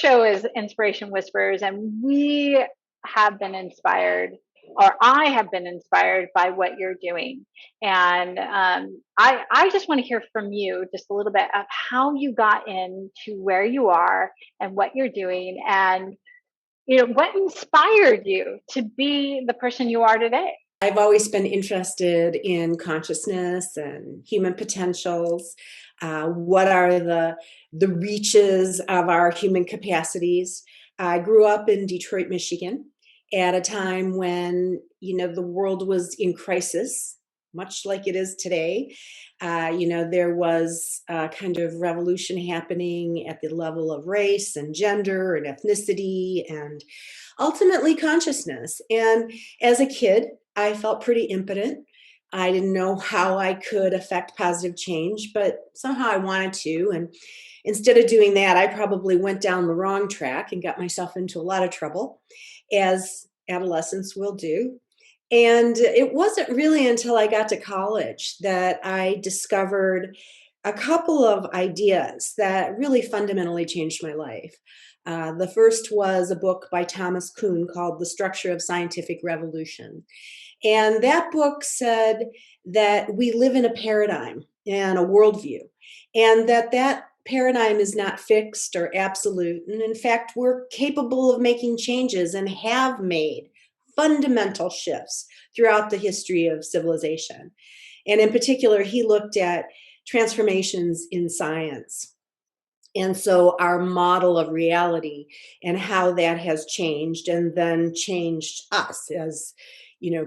show is Inspiration Whispers, and we have been inspired, or I have been inspired by what you're doing. And I just want to hear from you just a little bit of how you got into where you are and what you're doing, and what inspired you to be the person you are today. I've always been interested in consciousness and human potentials. What are the reaches of our human capacities? I grew up in Detroit, Michigan, at a time when the world was in crisis, much like it is today. There was a kind of revolution happening at the level of race and gender and ethnicity and ultimately consciousness. And as a kid, I felt pretty impotent. I didn't know how I could affect positive change, but somehow I wanted to. And instead of doing that, I probably went down the wrong track and got myself into a lot of trouble, as adolescents will do. And it wasn't really until I got to college that I discovered a couple of ideas that really fundamentally changed my life. The first was a book by Thomas Kuhn called The Structure of Scientific Revolution. And that book said that we live in a paradigm and a worldview, and that paradigm is not fixed or absolute. And in fact, we're capable of making changes and have made fundamental shifts throughout the history of civilization. And in particular, he looked at transformations in science. And so our model of reality and how that has changed and then changed us as,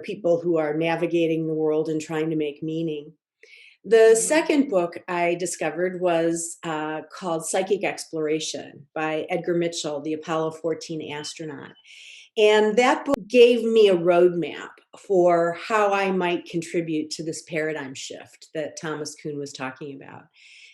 people who are navigating the world and trying to make meaning. The second book I discovered was called Psychic Exploration by Edgar Mitchell, the Apollo 14 astronaut. And that book gave me a roadmap for how I might contribute to this paradigm shift that Thomas Kuhn was talking about.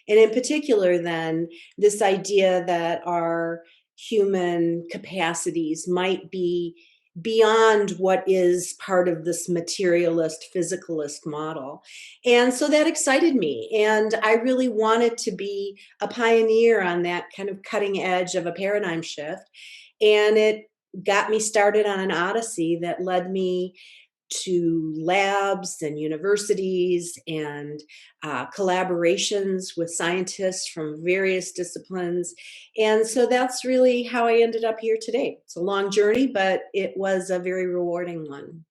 And in particular, then, this idea that our human capacities might be beyond what is part of this materialist, physicalist model. And so that excited me. And I really wanted to be a pioneer on that kind of cutting edge of a paradigm shift. And it got me started on an odyssey that led me to labs and universities and collaborations with scientists from various disciplines. And so that's really how I ended up here today. It's a long journey, but it was a very rewarding one.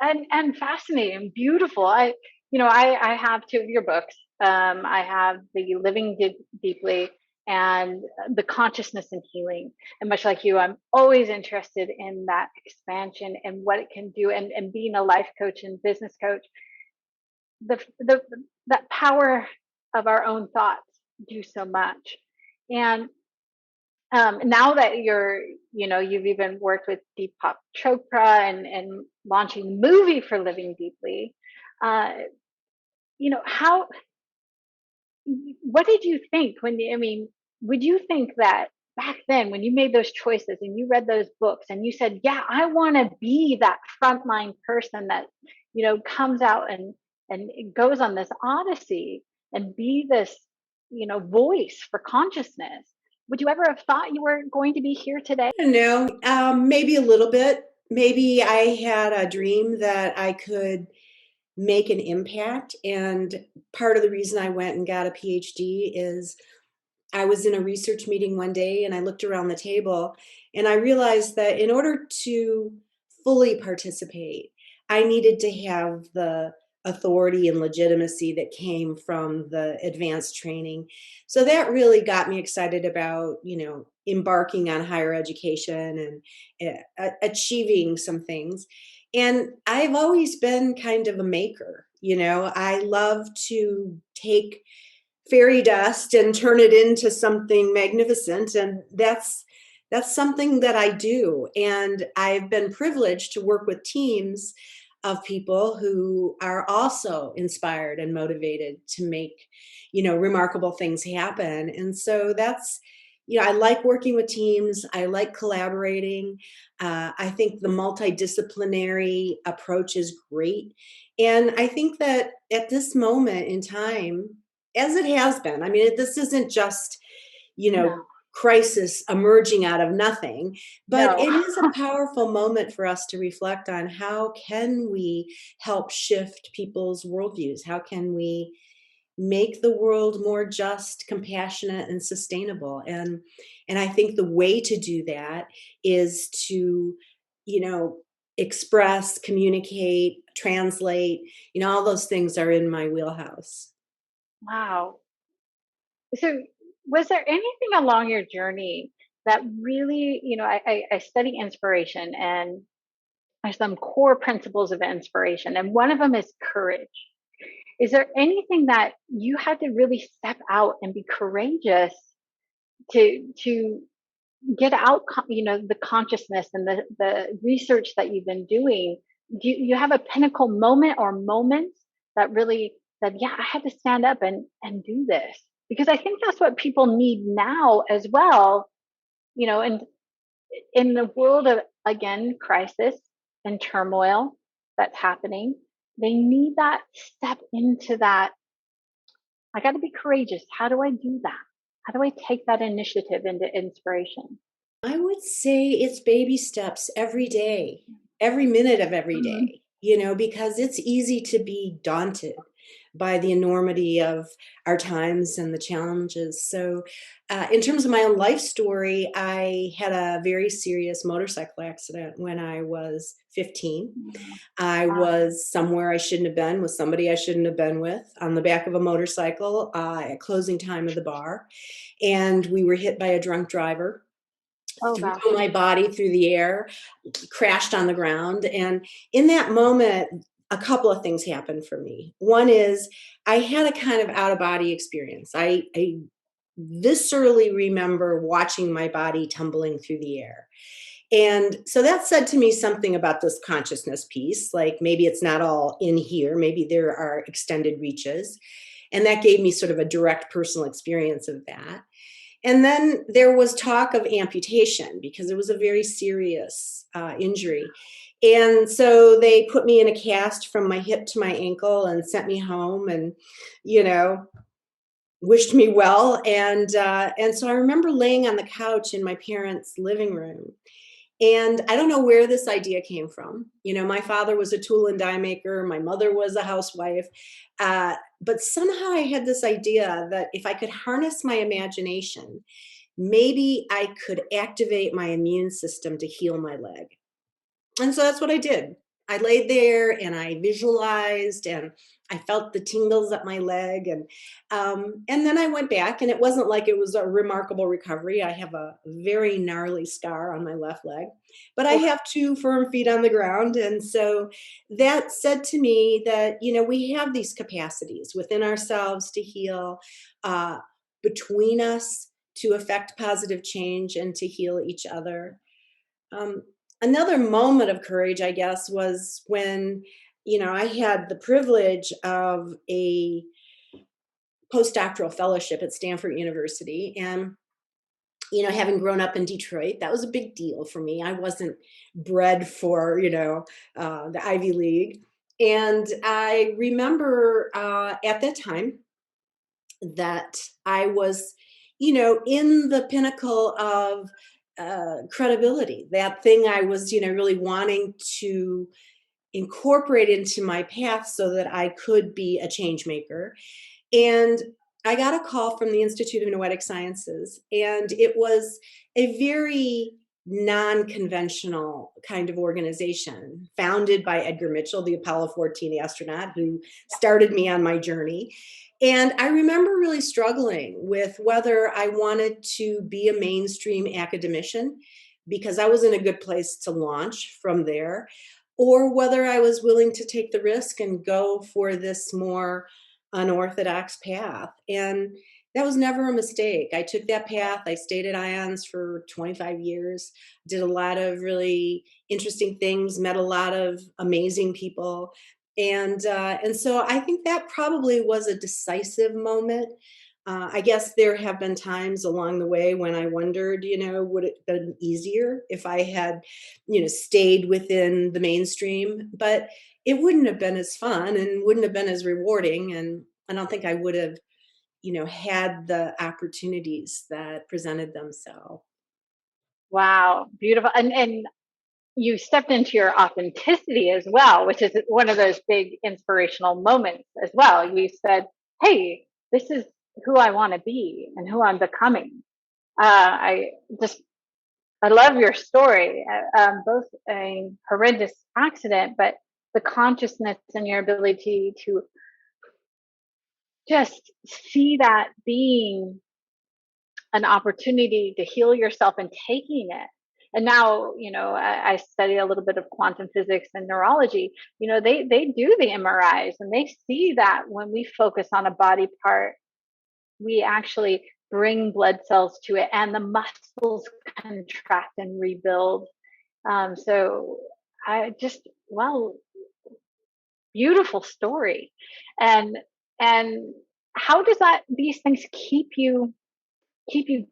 And fascinating, beautiful. I have two of your books. I have the Deeply and the Consciousness and Healing. And much like you, I'm always interested in that expansion and what it can do. And being a life coach and business coach, the that power of our own thoughts do so much. And now that you've even worked with Deepak Chopra and launching the movie for Living Deeply, how, what did you think would you think that back then when you made those choices and you read those books and you said, yeah, I want to be that frontline person that, comes out and it goes on this odyssey and be this, voice for consciousness? Would you ever have thought you were going to be here today? I don't know, maybe a little bit. Maybe I had a dream that I could make an impact. And part of the reason I went and got a PhD is I was in a research meeting one day and I looked around the table and I realized that in order to fully participate, I needed to have the authority and legitimacy that came from the advanced training. So that really got me excited about, embarking on higher education and achieving some things. And I've always been kind of a maker. I love to take fairy dust and turn it into something magnificent. And that's something that I do. And I've been privileged to work with teams of people who are also inspired and motivated to make, remarkable things happen. And so that's, I like working with teams. I like collaborating. I think the multidisciplinary approach is great. And I think that at this moment in time, as it has been, this isn't just, No. crisis emerging out of nothing, but No. it is a powerful moment for us to reflect on how can we help shift people's worldviews? How can we make the world more just, compassionate, and sustainable? And I think the way to do that is to, you know, express, communicate, translate, all those things are in my wheelhouse. Wow. So, was there anything along your journey that really, I study inspiration, and there's some core principles of inspiration, and one of them is courage. Is there anything that you had to really step out and be courageous to get out, the consciousness and the research that you've been doing? Do you have a pinnacle moment or moments that really said, yeah, I had to stand up and do this? Because I think that's what people need now as well, and in the world of, again, crisis and turmoil that's happening, they need that step into that. I got to be courageous. How do I do that? How do I take that initiative into inspiration? I would say it's baby steps every day, every minute of every Mhm. day, because it's easy to be daunted by the enormity of our times and the challenges. So, in terms of my own life story, I had a very serious motorcycle accident when I was 15. Mm. I Wow. was somewhere I shouldn't have been with somebody I shouldn't have been with on the back of a motorcycle at closing time of the bar. And we were hit by a drunk driver, Oh threw gosh. my body through the air, crashed on the ground. And in that moment, a couple of things happened for me. One is I had a kind of out of body experience. I viscerally remember watching my body tumbling through the air. And so that said to me something about this consciousness piece, like maybe it's not all in here, maybe there are extended reaches. And that gave me sort of a direct personal experience of that. And then there was talk of amputation because it was a very serious injury. And so they put me in a cast from my hip to my ankle and sent me home and, you know, wished me well. And so I remember laying on the couch in my parents' living room. And I don't know where this idea came from. My father was a tool and die maker. My mother was a housewife. But somehow I had this idea that if I could harness my imagination, maybe I could activate my immune system to heal my leg. And so that's what I did. I laid there and I visualized and I felt the tingles up my leg and then I went back and it wasn't like it was a remarkable recovery. I have a very gnarly scar on my left leg, but I Oof. have two firm feet on the ground. And so that said to me that, we have these capacities within ourselves to heal, uh, between us to affect positive change and to heal each other. um, Another moment of courage, I guess, was when, I had the privilege of a postdoctoral fellowship at Stanford University. And, having grown up in Detroit, that was a big deal for me. I wasn't bred for, the Ivy League. And I remember at that time that I was, in the pinnacle of credibility, that thing I was, really wanting to incorporate into my path so that I could be a change maker. And I got a call from the Institute of Noetic Sciences, and it was a very non conventional kind of organization founded by Edgar Mitchell, the Apollo 14 astronaut who started me on my journey. And I remember really struggling with whether I wanted to be a mainstream academician because I was in a good place to launch from there, or whether I was willing to take the risk and go for this more unorthodox path. And that was never a mistake. I took that path. I stayed at IONS for 25 years, did a lot of really interesting things, met a lot of amazing people. And so I think that probably was a decisive moment. I guess there have been times along the way when I wondered, would it have been easier if I had, stayed within the mainstream? But it wouldn't have been as fun and wouldn't have been as rewarding. And I don't think I would have had the opportunities that presented themselves. Wow, beautiful. And you stepped into your authenticity as well, which is one of those big inspirational moments as well. You said, "Hey, this is who I want to be and who I'm becoming." I just I love your story, both a horrendous accident, but the consciousness and your ability to just see that being an opportunity to heal yourself and taking it. And now, I study a little bit of quantum physics and neurology. They do the MRIs and they see that when we focus on a body part, we actually bring blood cells to it and the muscles contract and rebuild. So I just, well, beautiful story. And and how does that these things keep you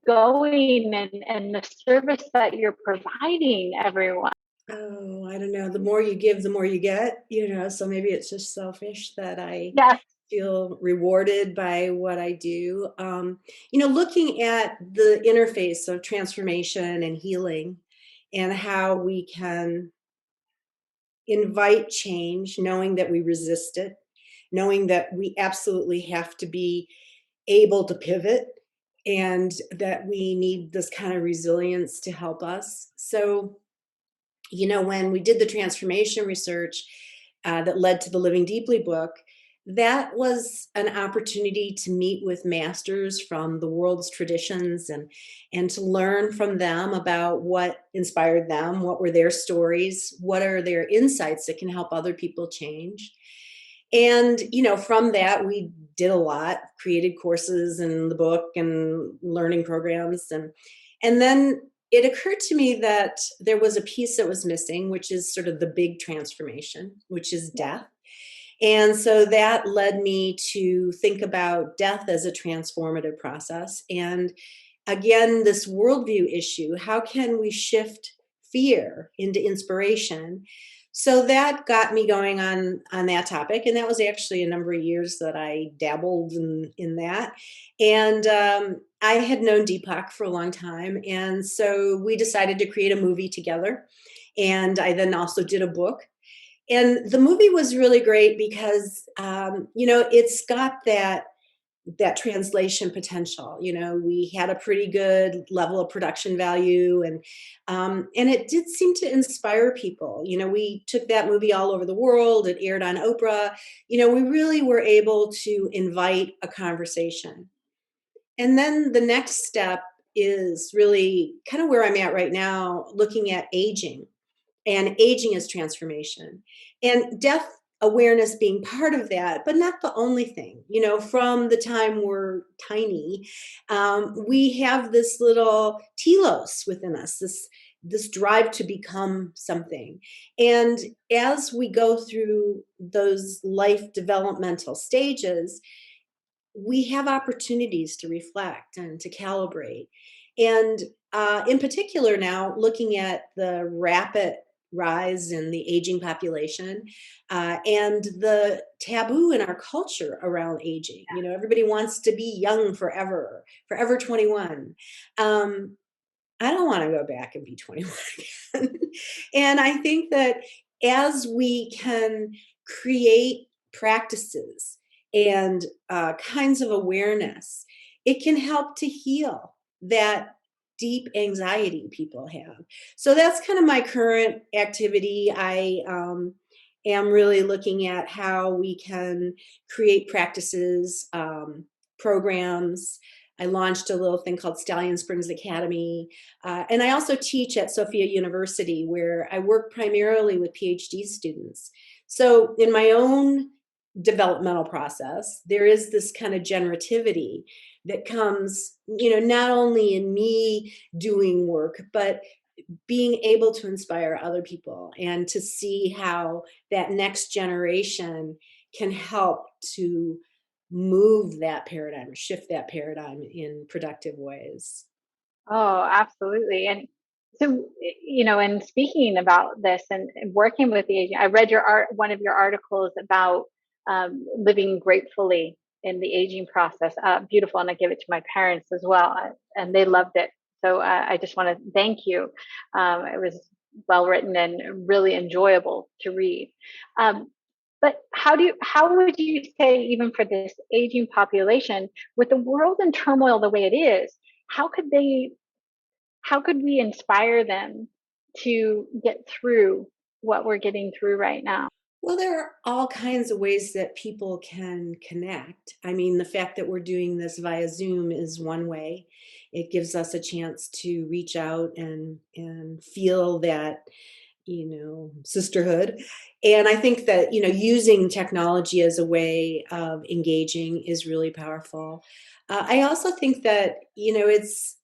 going and the service that you're providing everyone? Oh, I don't know. The more you give, the more you get, so maybe it's just selfish that I Yes. feel rewarded by what I do. Looking at the interface of transformation and healing and how we can invite change, knowing that we resist it, knowing that we absolutely have to be able to pivot and that we need this kind of resilience to help us. So, when we did the transformation research that led to the Living Deeply book, that was an opportunity to meet with masters from the world's traditions and to learn from them about what inspired them, what were their stories, what are their insights that can help other people change. And, from that, we did a lot, created courses in the book and learning programs. And then it occurred to me that there was a piece that was missing, which is sort of the big transformation, which is death. And so that led me to think about death as a transformative process. And again, this worldview issue, how can we shift fear into inspiration? So that got me going on that topic, and that was actually a number of years that I dabbled in that. And I had known Deepak for a long time, and so we decided to create a movie together. And I then also did a book, and the movie was really great because it's got that translation potential. We had a pretty good level of production value, and it did seem to inspire people. We took that movie all over the world. It aired on Oprah. We really were able to invite a conversation. And then the next step is really kind of where I'm at right now, looking at aging, and aging is transformation, and death awareness being part of that, but not the only thing. From the time we're tiny, we have this little telos within us, this drive to become something. And as we go through those life developmental stages, we have opportunities to reflect and to calibrate. And in particular, now looking at the rapid rise in the aging population and the taboo in our culture around aging. Everybody wants to be young forever, forever 21. I don't want to go back and be 21 again. And I think that as we can create practices and kinds of awareness, it can help to heal that deep anxiety people have. So that's kind of my current activity. I am really looking at how we can create practices, programs. I launched a little thing called Stallion Springs Academy. And I also teach at Sophia University, where I work primarily with PhD students. So in my own developmental process, there is this kind of generativity that comes, not only in me doing work, but being able to inspire other people and to see how that next generation can help to move that paradigm, shift that paradigm in productive ways. Oh, absolutely. And so, in speaking about this and working with the aging, I read one of your articles about living gratefully. in the aging process. Beautiful, and I give it to my parents as well, and they loved it. So I just want to thank you. It was well written and really enjoyable to read. Um, but how would you say, even for this aging population, with the world in turmoil the way it is, how could they how could we inspire them to get through what we're getting through right now? Well, there are all kinds of ways that people can connect. I mean, the fact that we're doing this via Zoom is one way. It gives us a chance to reach out and feel that, sisterhood. And I think that, using technology as a way of engaging is really powerful. I also think that, it's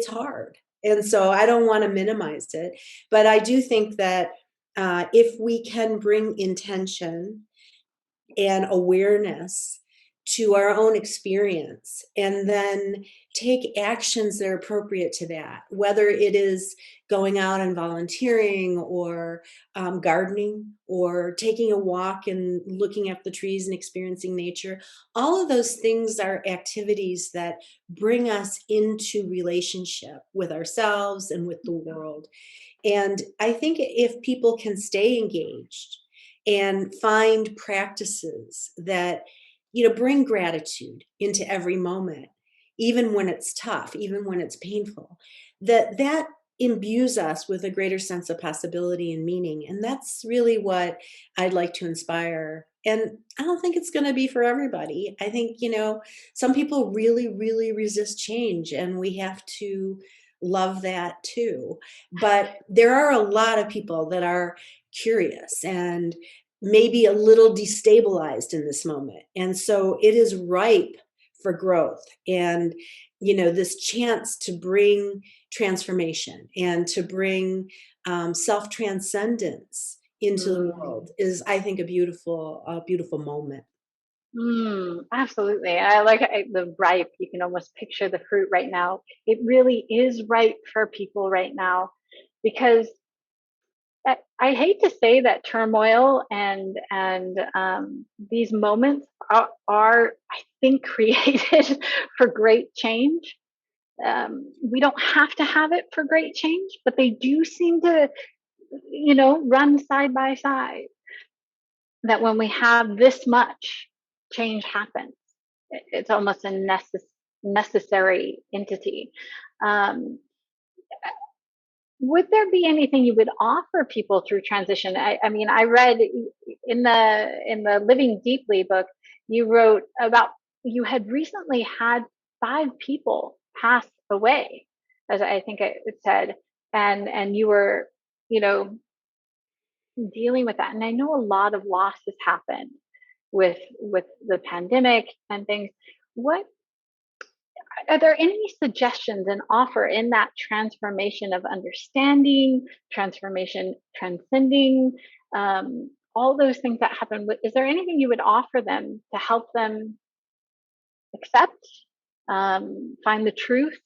hard. And so I don't want to minimize it, but I do think that if we can bring intention and awareness to our own experience and then take actions that are appropriate to that, whether it is going out and volunteering or gardening or taking a walk and looking at the trees and experiencing nature. All of those things are activities that bring us into relationship with ourselves and with the world. And I think if people can stay engaged and find practices that, bring gratitude into every moment, even when it's tough, even when it's painful, that imbues us with a greater sense of possibility and meaning. And that's really what I'd like to inspire. And I don't think it's going to be for everybody. I think, some people really, really resist change, and we have to love that too. But there are a lot of people that are curious and maybe a little destabilized in this moment. And so it is ripe for growth and, this chance to bring transformation and to bring self transcendence into the Mm. world is, I think, a beautiful moment. Absolutely. I like the ripe. You can almost picture the fruit right now. It really is ripe for people right now, because I hate to say that turmoil and these moments are, I think, created for great change. We don't have to have it for great change, but they do seem to, run side by side. That when we have this much change happens, it's almost a necessary entity. Um, would there be anything you would offer people through transition? I mean, I read in the Living Deeply book, you wrote about, you had recently had 5 people pass away, as I think it said, and you were, you know, dealing with that. And I know a lot of loss has happened with the pandemic and things. What are there any suggestions and offer in that transformation of understanding, transformation, transcending, all those things that happen? Is there anything you would offer them to help them accept, find the truth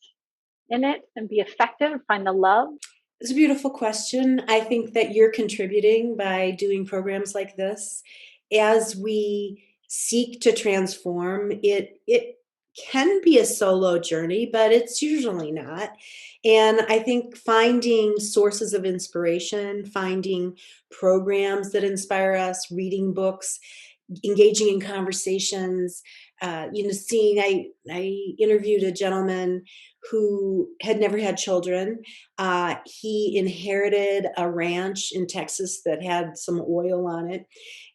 in it and be effective, find the love? It's a beautiful question. I think that you're contributing by doing programs like this. As we seek to transform, it can be a solo journey, but it's usually not. And I think finding sources of inspiration, finding programs that inspire us, reading books, engaging in conversations, seeing, I interviewed a gentleman who had never had children. He inherited a ranch in Texas that had some oil on it.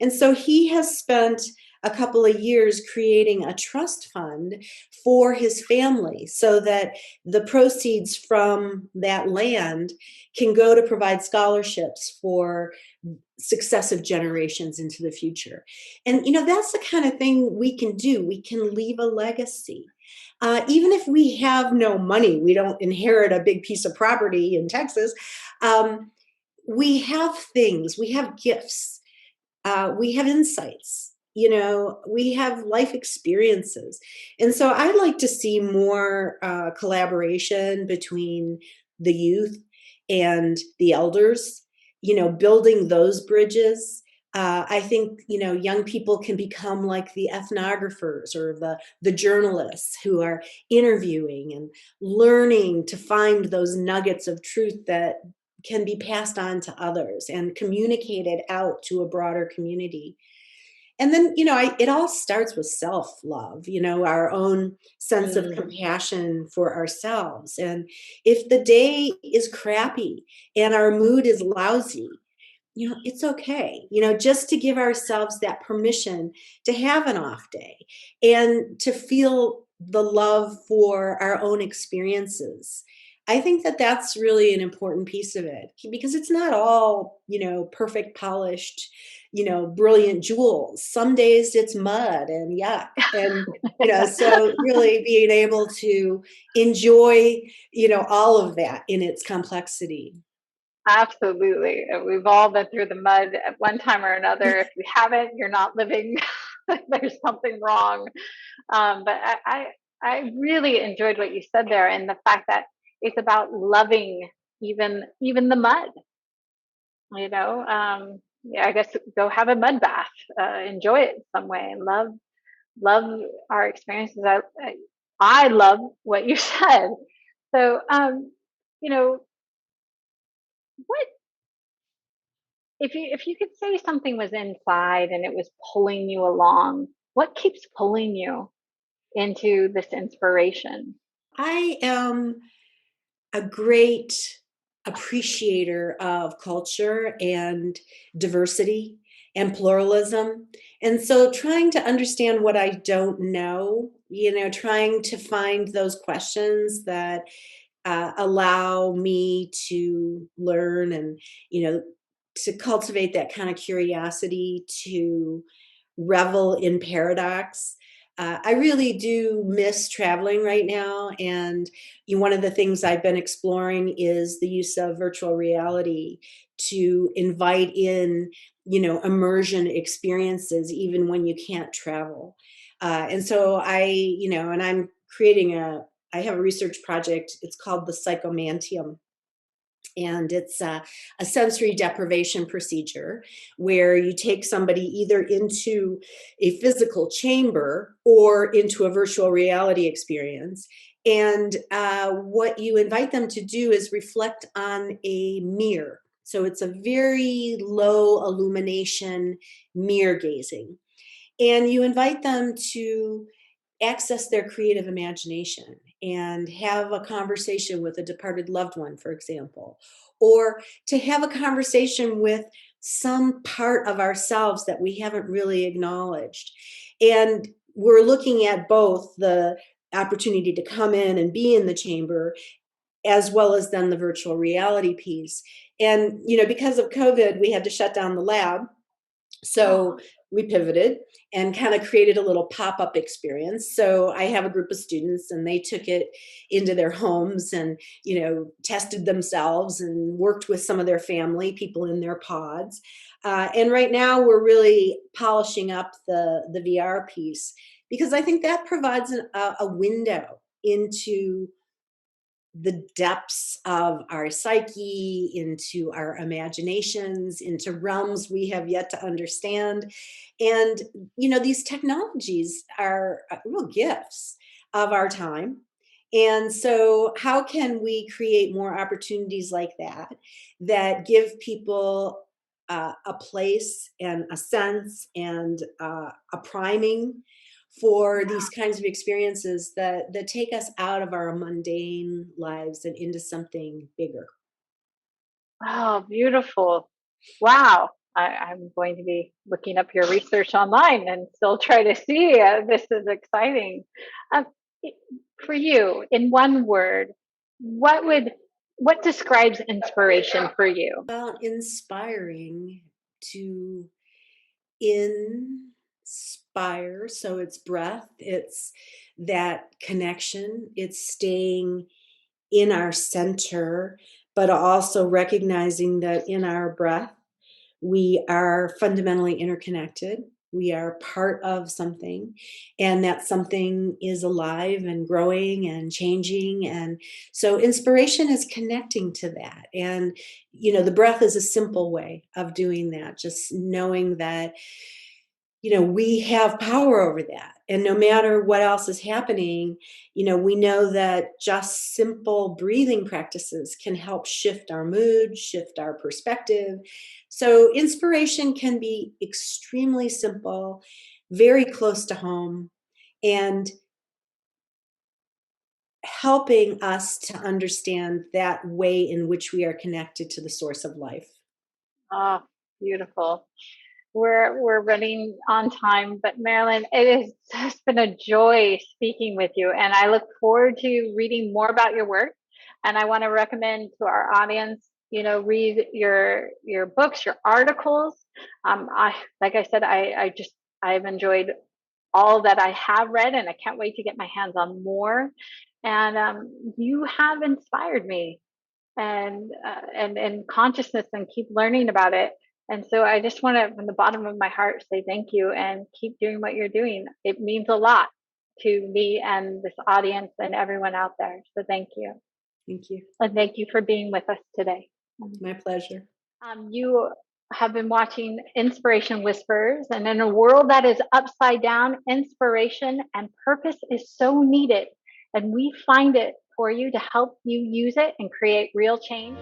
And so he has spent a couple of years creating a trust fund for his family so that the proceeds from that land can go to provide scholarships for successive generations into the future. And, that's the kind of thing we can do. We can leave a legacy. Even if we have no money, we don't inherit a big piece of property in Texas. Um, we have things, we have gifts, we have insights, we have life experiences. And so I'd like to see more collaboration between the youth and the elders, building those bridges. I think, young people can become like the ethnographers or the journalists who are interviewing and learning to find those nuggets of truth that can be passed on to others and communicated out to a broader community. And then, it all starts with self love, our own sense of Mm, compassion for ourselves. And if the day is crappy and our mood is lousy, it's okay, just to give ourselves that permission to have an off day and to feel the love for our own experiences. I think that that's really an important piece of it because it's not all, perfect, polished, brilliant jewels. Some days it's mud and yuck. And, so really being able to enjoy, all of that in its complexity. absolutely. We've all been through the mud at one time or another. If you haven't, you're not living. There's something wrong. But I really enjoyed what you said there, and the fact that it's about loving even the mud. Yeah, I guess go have a mud bath, enjoy it some way, and love our experiences. I love what you said. So, you know, what if you could say something was inside and it was pulling you along? What keeps pulling you into this inspiration? I am a great appreciator of culture and diversity and pluralism. And so trying to understand what I don't know, trying to find those questions that allow me to learn and, you know, to cultivate that kind of curiosity, to revel in paradox. I really do miss traveling right now. And one of the things I've been exploring is the use of virtual reality to invite in, immersion experiences, even when you can't travel. And so and I'm creating I have a research project. It's called the Psychomantium, and it's a sensory deprivation procedure where you take somebody either into a physical chamber or into a virtual reality experience. And what you invite them to do is reflect on a mirror. So it's a very low illumination mirror gazing. And you invite them to access their creative imagination and have a conversation with a departed loved one, for example, or to have a conversation with some part of ourselves that we haven't really acknowledged. And we're looking at both the opportunity to come in and be in the chamber as well as then the virtual reality piece. And because of COVID we had to shut down the lab, so Oh, we pivoted and kind of created a little pop-up experience. So I have a group of students and they took it into their homes and, tested themselves and worked with some of their family, people in their pods. And right now we're really polishing up the VR piece because I think that provides a window into the depths of our psyche, into our imaginations, into realms we have yet to understand. And, these technologies are real gifts of our time. And so, how can we create more opportunities like that give people a place and a sense and a priming for these kinds of experiences that take us out of our mundane lives and into something bigger. oh, beautiful. Wow. I'm going to be looking up your research online and still try to see. This is exciting. Um, i- for you, in one word, what would what describes inspiration for you? Well, inspiring to inspire. So it's breath, it's that connection, it's staying in our center, but also recognizing that in our breath, we are fundamentally interconnected. We are part of something, and that something is alive and growing and changing. And so inspiration is connecting to that. And, the breath is a simple way of doing that, just knowing that, we have power over that. And no matter what else is happening, we know that just simple breathing practices can help shift our mood, shift our perspective. So inspiration can be extremely simple, very close to home, and helping us to understand that way in which we are connected to the source of life. Oh, beautiful. We're running on time, but Marilyn, it has just been a joy speaking with you, and I look forward to reading more about your work. And I want to recommend to our audience, read your books, your articles. I like I said, I've enjoyed all that I have read, and I can't wait to get my hands on more. And you have inspired me and consciousness and keep learning about it. And so I just want to, from the bottom of my heart, say thank you and keep doing what you're doing. It means a lot to me and this audience and everyone out there. So thank you. Thank you. And thank you for being with us today. My pleasure. You have been watching Inspiration Whispers, and in a world that is upside down, inspiration and purpose is so needed. And we find it for you to help you use it and create real change.